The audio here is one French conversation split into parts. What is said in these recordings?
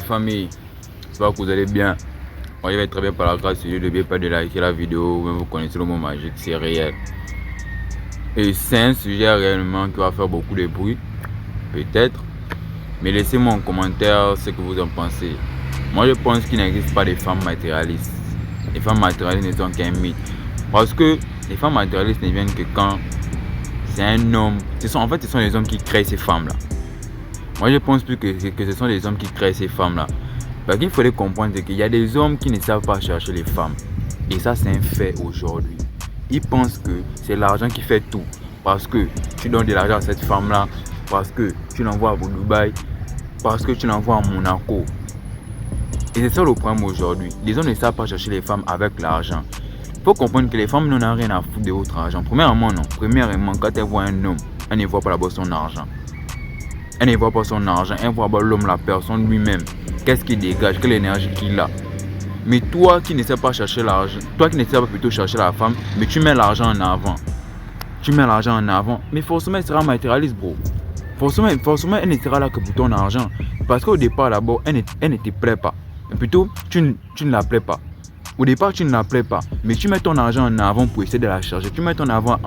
famille, j'espère que vous allez bien. Moi je vais très bien par la grâce de Dieu. N'oubliez pas de liker la vidéo, même vous connaissez le mot magique, c'est réel. Et c'est un sujet réellement qui va faire beaucoup de bruit, peut-être. Mais laissez-moi en commentaire ce que vous en pensez. Moi je pense qu'il n'existe pas de femmes matérialistes. Les femmes matérialistes ne sont qu'un mythe. Parce que les femmes matérialistes ne viennent que quand c'est un homme. En fait, ce sont les hommes qui créent ces femmes-là. Moi je pense plus que ce sont les hommes qui créent ces femmes-là. Parce qu'il faudrait comprendre qu'il y a des hommes qui ne savent pas chercher les femmes. Et ça c'est un fait aujourd'hui. Ils pensent que c'est l'argent qui fait tout. Parce que tu donnes de l'argent à cette femme-là. Parce que tu l'envoies à Dubaï. Parce que tu l'envoies à Monaco. Et c'est ça le problème aujourd'hui. Les hommes ne savent pas chercher les femmes avec l'argent. Il faut comprendre que les femmes n'ont rien à foutre de votre argent. Premièrement, non. Premièrement, quand elles voient un homme, elles ne voient pas d'abord son argent. Elles ne voient pas son argent. Elles voient d'abord l'homme, la personne lui-même. Qu'est-ce qu'il dégage, quelle énergie qu'il a. Mais toi qui ne sais pas chercher l'argent, toi qui ne sais pas plutôt chercher la femme, mais tu mets l'argent en avant. Tu mets l'argent en avant. Mais forcément, elle sera matérialiste, bro. Forcément, elle ne sera là que pour ton argent. Parce qu'au départ, d'abord, elle ne te plaît pas. Plutôt, tu ne la plais pas. Au départ, tu ne la plais pas. Mais tu mets ton argent en avant pour essayer de la chercher. Tu mets ton argent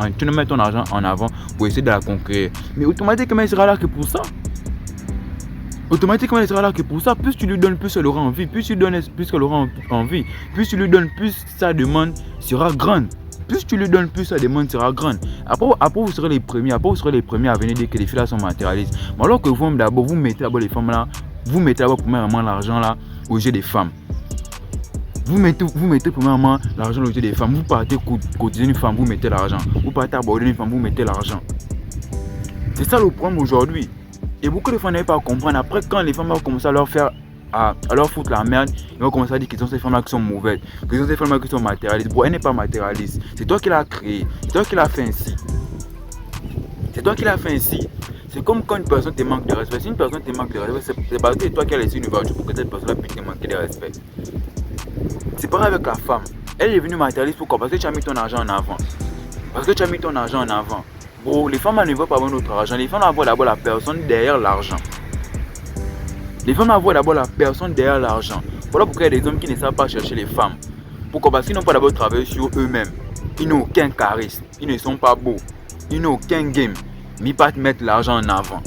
en avant pour essayer de la conquérir. Mais automatiquement, elle sera là que pour ça. Automatiquement, elle sera là que pour ça. Plus tu lui donnes, plus elle aura envie. Plus tu donnes, plus elle aura envie. Plus tu lui donnes, plus sa demande sera grande. Plus tu lui donnes, plus sa demande sera grande. Après vous serez les premiers. Après, vous serez les premiers à venir dire que les filles là sont matérialistes. Mais alors que vous, d'abord, vous mettez d'abord les femmes là. Vous mettez d'abord premièrement l'argent là au jeu des femmes. Vous mettez premièrement l'argent au jeu des femmes. Vous partez cotiser une femme, vous mettez l'argent. Vous partez aborder une femme, vous mettez l'argent. C'est ça le problème aujourd'hui. Et beaucoup de femmes n'arrivent pas à comprendre. Après, quand les femmes vont commencer à leur foutre la merde, ils vont commencer à dire que ce sont ces femmes-là qui sont mauvaises, que ce sont ces femmes-là qui sont matérialistes. Bon, elle n'est pas matérialiste. C'est toi qui l'as créée. C'est toi qui l'as fait ainsi. C'est toi qui l'as fait ainsi. C'est comme quand une personne te manque de respect. Si une personne te manque de respect, c'est parce que c'est toi qui as laissé une ouverture pour que cette personne puisse te manquer de respect. C'est pareil avec la femme. Elle est venue matérialiste pourquoi? Parce que tu as mis ton argent en avant. Parce que tu as mis ton argent en avant. Bon, les femmes ne voient pas notre argent. Les femmes voient d'abord la personne derrière l'argent. Les femmes voient d'abord la personne derrière l'argent. Voilà pourquoi il y a des hommes qui ne savent pas chercher les femmes. Pourquoi? Parce qu'ils n'ont pas d'abord travaillé sur eux-mêmes. Ils n'ont aucun charisme. Ils ne sont pas beaux. Ils n'ont aucun game. Mais ils partent mettre l'argent en avant.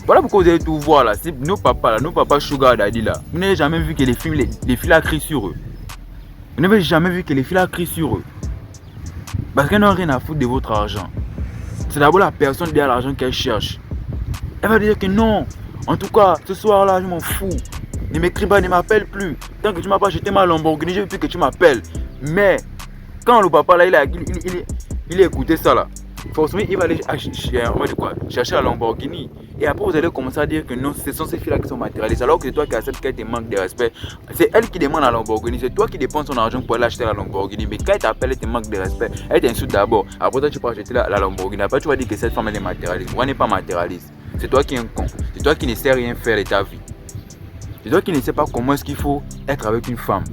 Voilà pourquoi vous allez tout voir là. C'est nos papas Sugar Daddy là. Vous n'avez jamais vu que les filles là crient sur eux. Vous n'avez jamais vu que les filles là crient sur eux. Parce qu'elles n'ont rien à foutre de votre argent. C'est d'abord la personne derrière l'argent qu'elle cherche. Elle va dire que non. En tout cas, ce soir là, je m'en fous. Ne m'écris pas, ne m'appelle plus. Tant que tu m'as pas acheté ma Lamborghini, je veux plus que tu m'appelles. Mais quand le papa là, il a écouté ça là. Forcément, il va aller chercher la Lamborghini. Et après, vous allez commencer à dire que non, ce sont ces filles-là qui sont matérialistes. Alors que c'est toi qui acceptes qu'elle te manque de respect. C'est elle qui demande la Lamborghini. C'est toi qui dépenses son argent pour aller acheter la Lamborghini. Mais quand elle t'appelle, elle te manque de respect. Elle t'insulte d'abord. Après, toi, tu peux acheter la Lamborghini. Après, tu vas dire que cette femme, elle est matérialiste. Moi, elle n'est pas matérialiste. C'est toi qui es un con. C'est toi qui ne sais rien faire de ta vie. C'est toi qui ne sais pas comment est-ce qu'il faut être avec une femme.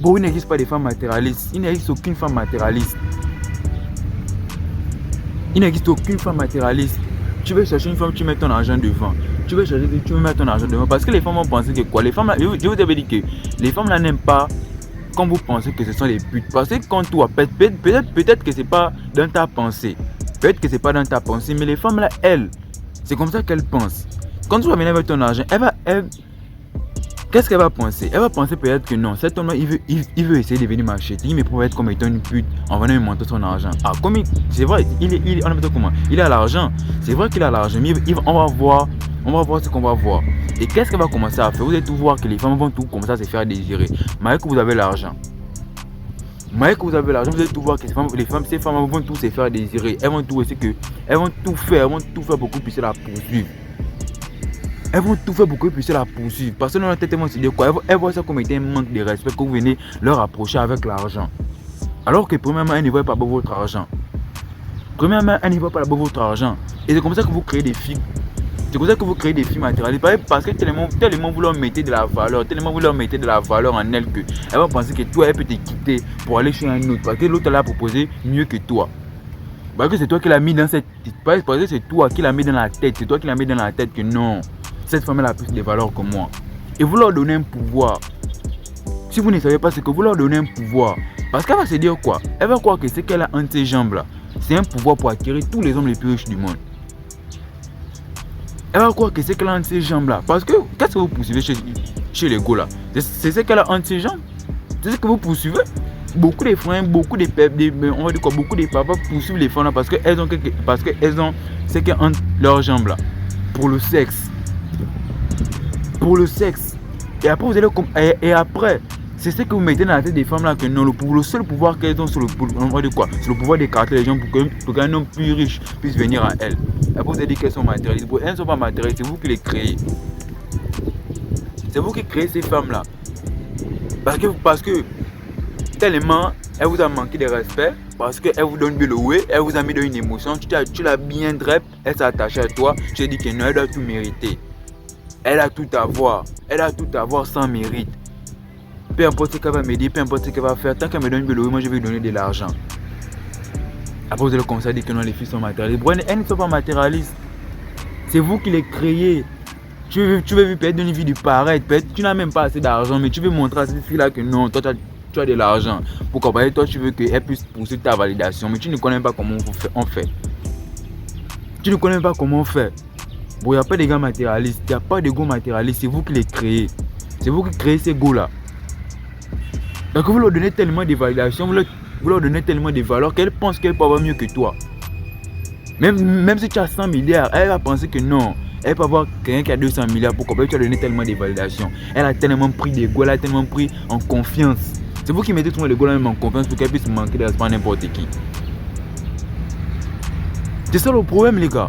Bon, il n'existe pas de femmes matérialistes. Il n'existe aucune femme matérialiste. Il n'existe aucune femme matérialiste. Tu veux chercher une femme, tu mets ton argent devant. Tu veux mettre ton argent devant. Parce que les femmes vont penser que quoi? Les femmes là, je vous avais dit que les femmes là n'aiment pas quand vous pensez que ce sont les putes. Parce que quand toi, peut-être que c'est pas dans ta pensée. Peut-être que c'est pas dans ta pensée. Mais les femmes là, elles, c'est comme ça qu'elles pensent. Quand tu vas venir avec ton argent, qu'est-ce qu'elle va penser? Elle va penser peut-être que non, cet homme-là, il veut essayer de venir m'acheter. Il me prouve être comme étant une pute en venant me monter son argent. Ah, comme c'est vrai, il a l'argent. C'est vrai qu'il a l'argent, mais on va voir ce qu'on va voir. Et qu'est-ce qu'elle va commencer à faire? Vous allez tout voir que les femmes vont tout commencer à se faire désirer. Malgré que vous avez l'argent. Vous allez tout voir que ces femmes vont tout se faire désirer. Elles vont tout faire pour que vous puissiez la poursuivre. Elles vont tout faire pour que vous puissiez la poursuivre. Parce que dans la tête, elles vont se dire quoi? Elles voient ça comme étant un manque de respect que vous venez leur approcher avec l'argent. Alors que premièrement, elles ne voient pas votre argent. Et c'est comme ça que vous créez des filles. C'est comme ça que vous créez des filles matérialistes. Parce que tellement vous leur mettez de la valeur en elles qu'elles vont penser que toi, elle peut te quitter pour aller chez un autre. Parce que l'autre elle a proposé mieux que toi. Parce que c'est toi qui l'as mis dans cette... Parce que c'est toi qui l'as mis dans la tête. C'est toi qui l'as mis dans la tête que non, cette femme elle a plus de valeur que moi. Et vous leur donnez un pouvoir. Si vous ne savez pas, c'est que vous leur donnez un pouvoir. Parce qu'elle va se dire quoi? Elle va croire que ce qu'elle a entre ses jambes là, c'est un pouvoir pour acquérir tous les hommes les plus riches du monde. Elle va croire que c'est qu'elle a entre ses jambes là. Parce que qu'est-ce que vous poursuivez chez les gars là? C'est ce qu'elle a entre ses jambes. C'est ce que vous poursuivez. Beaucoup de frères, beaucoup de on va dire quoi, beaucoup de papas poursuivent les femmes là parce qu'elles ont ce qu'elles ont entre leurs jambes là. Pour le sexe. Pour le sexe. Et après vous allez et après. C'est ce que vous mettez dans la tête des femmes là que non, le seul pouvoir qu'elles ont, c'est le pouvoir d'écarter les gens pour qu'un homme plus riche puisse venir à elles. Après vous avez dit qu'elles sont matérialistes. Elles ne sont pas matérialistes, c'est vous qui les créez. C'est vous qui créez ces femmes là. Parce que tellement elle vous a manqué de respect, parce qu'elle vous donne bien le way, elle vous a mis dans une émotion, tu l'as bien drep, elle s'est attachée à toi, tu as dit que non, elle doit tout mériter. Elle a tout à avoir sans mérite. Peu importe ce qu'elle va me dire, peu importe ce qu'elle va faire, tant qu'elle me donne le way, moi je vais lui donner de l'argent. Après vous allez commencer à dire que non, les filles sont matérialistes. Bon, elles ne sont pas matérialistes. C'est vous qui les créez. Tu veux peut-être donner une vie du pareil, peut-être tu n'as même pas assez d'argent, mais tu veux montrer à cette fille-là que non, toi tu as de l'argent. Pourquoi? Parce que toi tu veux qu'elle puisse pousser ta validation, mais tu ne connais pas comment on fait. Tu ne connais pas comment on fait. Bon, il n'y a pas de gars matérialistes, il n'y a pas de gars matérialistes, c'est vous qui les créez. C'est vous qui créez ces gars-là. Donc vous leur donnez tellement de validations, vous leur donnez tellement de valeurs qu'elle pense qu'elle peut avoir mieux que toi. Même si tu as 100 milliards, elle va penser que non. Elle peut avoir quelqu'un qui a 200 milliards. Pourquoi? Parce que tu as donné tellement de validations. Elle a tellement pris d'ego, elle a tellement pris en confiance. C'est vous qui mettez souvent l'ego même en confiance pour qu'elle puisse manquer de respect à n'importe qui. C'est ça le problème les gars.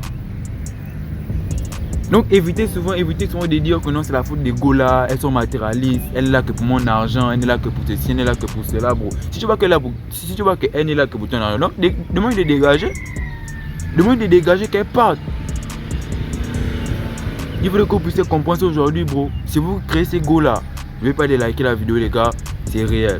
Donc évitez souvent de dire que non c'est la faute des gars, elles sont matérialistes, elle est là que pour mon argent, elle est là que pour ceci, elle est là que pour cela bro. Si tu vois qu'elle est là que pour ton argent, donc demande de dégager. Demande de dégager qu'elle parte. Il faudrait que vous puissiez comprendre aujourd'hui bro. Si vous créez ces gars là, n'oubliez pas de liker la vidéo les gars, c'est réel.